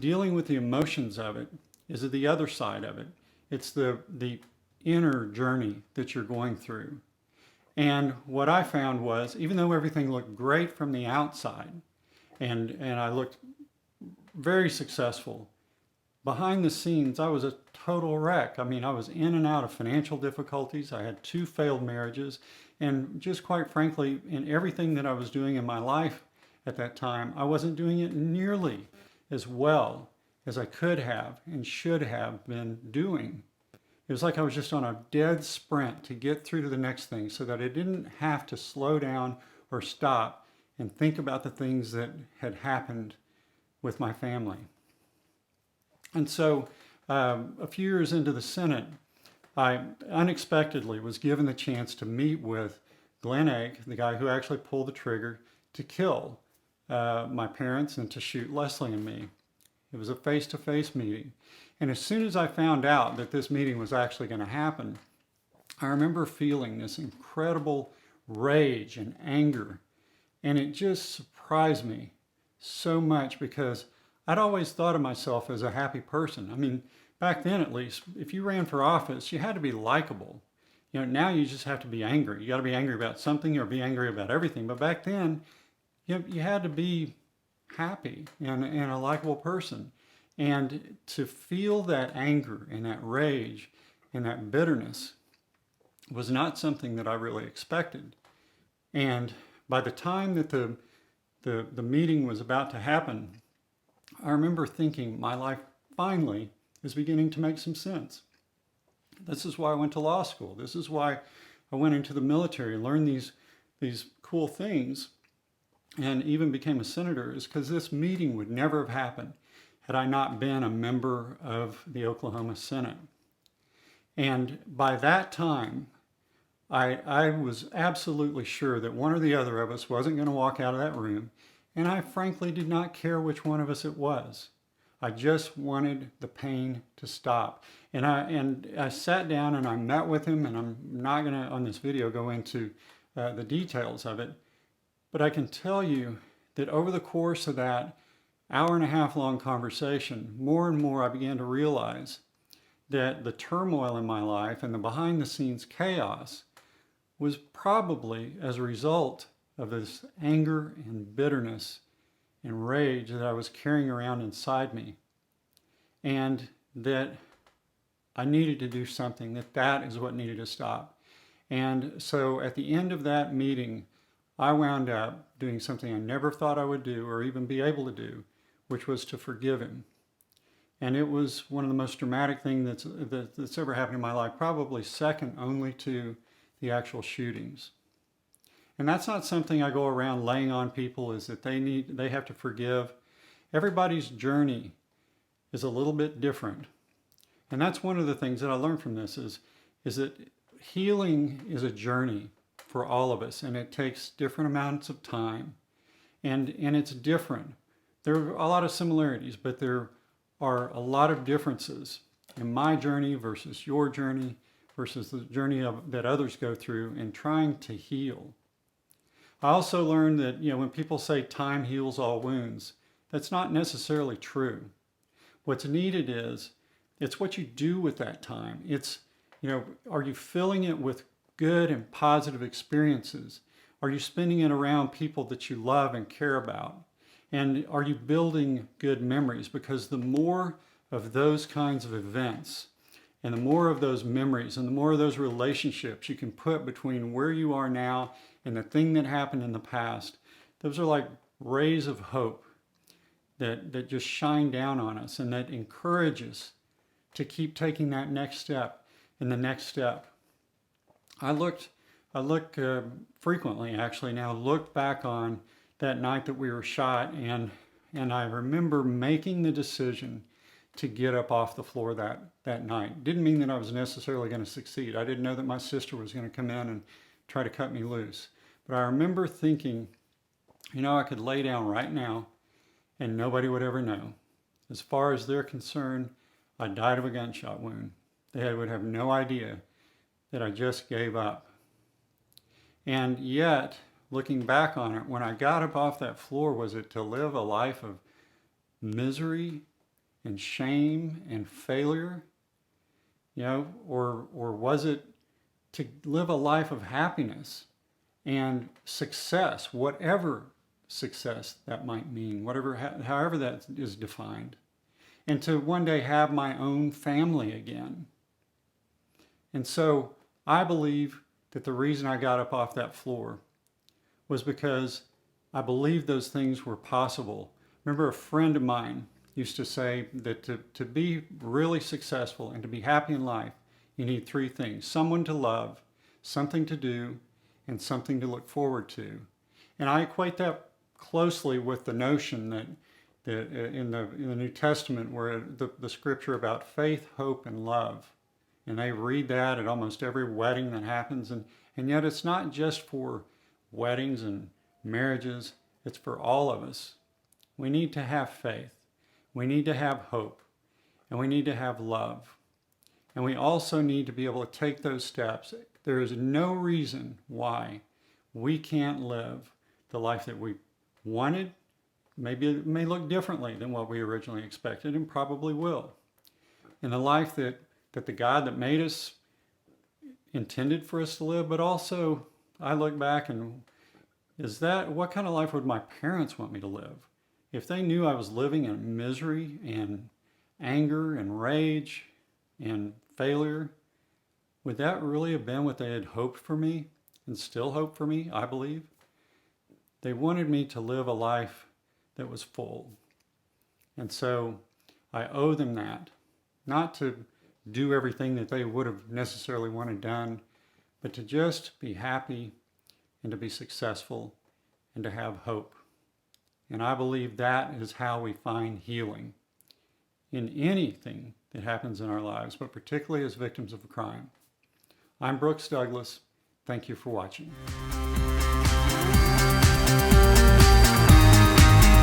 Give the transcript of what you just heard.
dealing with the emotions of it is the other side of it. It's the inner journey that you're going through. And what I found was, even though everything looked great from the outside, and I looked very successful, behind the scenes, I was a total wreck. I mean, I was in and out of financial difficulties. I had two failed marriages. And just quite frankly, in everything that I was doing in my life at that time, I wasn't doing it nearly as well as I could have and should have been doing. It was like I was just on a dead sprint to get through to the next thing so that I didn't have to slow down or stop and think about the things that had happened with my family. And so a few years into the Senate, I unexpectedly was given the chance to meet with Glenn Egg, the guy who actually pulled the trigger to kill my parents and to shoot Leslie and me. It was a face-to-face meeting. And as soon as I found out that this meeting was actually going to happen, I remember feeling this incredible rage and anger. And it just surprised me so much because I'd always thought of myself as a happy person. I mean, back then at least, if you ran for office, you had to be likable. You know, now you just have to be angry. You got to be angry about something or be angry about everything. But back then, you had to be happy and a likable person. And to feel that anger and that rage and that bitterness was not something that I really expected. And by the time that the meeting was about to happen, I remember thinking my life finally is beginning to make some sense. This is why I went to law school. This is why I went into the military and learned these cool things and even became a senator, is because this meeting would never have happened had I not been a member of the Oklahoma Senate. And by that time, I was absolutely sure that one or the other of us wasn't going to walk out of that room. And I frankly did not care which one of us it was. I just wanted the pain to stop. And I sat down and I met with him, and I'm not going to, on this video, go into the details of it. But I can tell you that over the course of that hour and a half long conversation, more and more I began to realize that the turmoil in my life and the behind the scenes chaos was probably as a result of this anger and bitterness and rage that I was carrying around inside me. And that I needed to do something, that is what needed to stop. And so at the end of that meeting, I wound up doing something I never thought I would do or even be able to do, which was to forgive him. And it was one of the most dramatic things that's ever happened in my life, probably second only to the actual shootings. And that's not something I go around laying on people, is that they have to forgive. Everybody's journey is a little bit different. And that's one of the things that I learned from this is that healing is a journey for all of us, and it takes different amounts of time. And it's different. There are a lot of similarities, but there are a lot of differences in my journey versus your journey versus the journey that others go through in trying to heal. I also learned that, when people say time heals all wounds, that's not necessarily true. What's needed is, it's what you do with that time. It's, are you filling it with good and positive experiences? Are you spending it around people that you love and care about? And are you building good memories? Because the more of those kinds of events and the more of those memories and the more of those relationships you can put between where you are now and the thing that happened in the past, those are like rays of hope that just shine down on us and that encourage us to keep taking that next step and the next step. I look frequently, actually, now look back on that night that we were shot, and I remember making the decision to get up off the floor that night. Didn't mean that I was necessarily going to succeed. I didn't know that my sister was going to come in and try to cut me loose. But I remember thinking, I could lay down right now and nobody would ever know. As far as they're concerned, I died of a gunshot wound. They would have no idea that I just gave up. And yet, looking back on it, when I got up off that floor, was it to live a life of misery and shame and failure? Or was it to live a life of happiness and success, whatever success that might mean, however that is defined, and to one day have my own family again? And so I believe that the reason I got up off that floor was because I believed those things were possible. Remember, a friend of mine used to say that to be really successful and to be happy in life, you need three things: someone to love, something to do, and something to look forward to. And I equate that closely with the notion that in the New Testament, where the scripture about faith, hope, and love. And they read that at almost every wedding that happens. And yet it's not just for weddings and marriages, it's for all of us. We need to have faith. We need to have hope. And we need to have love. And we also need to be able to take those steps. There is no reason why we can't live the life that we wanted. Maybe it may look differently than what we originally expected, and probably will. And the life that the God that made us intended for us to live, but also I look back and what kind of life would my parents want me to live? If they knew I was living in misery and anger and rage and failure, would that really have been what they had hoped for me and still hope for me, I believe? They wanted me to live a life that was full. And so I owe them that, not to do everything that they would have necessarily wanted done, but to just be happy and to be successful and to have hope. And I believe that is how we find healing in anything that happens in our lives, but particularly as victims of crime. I'm Brooks Douglas. Thank you for watching.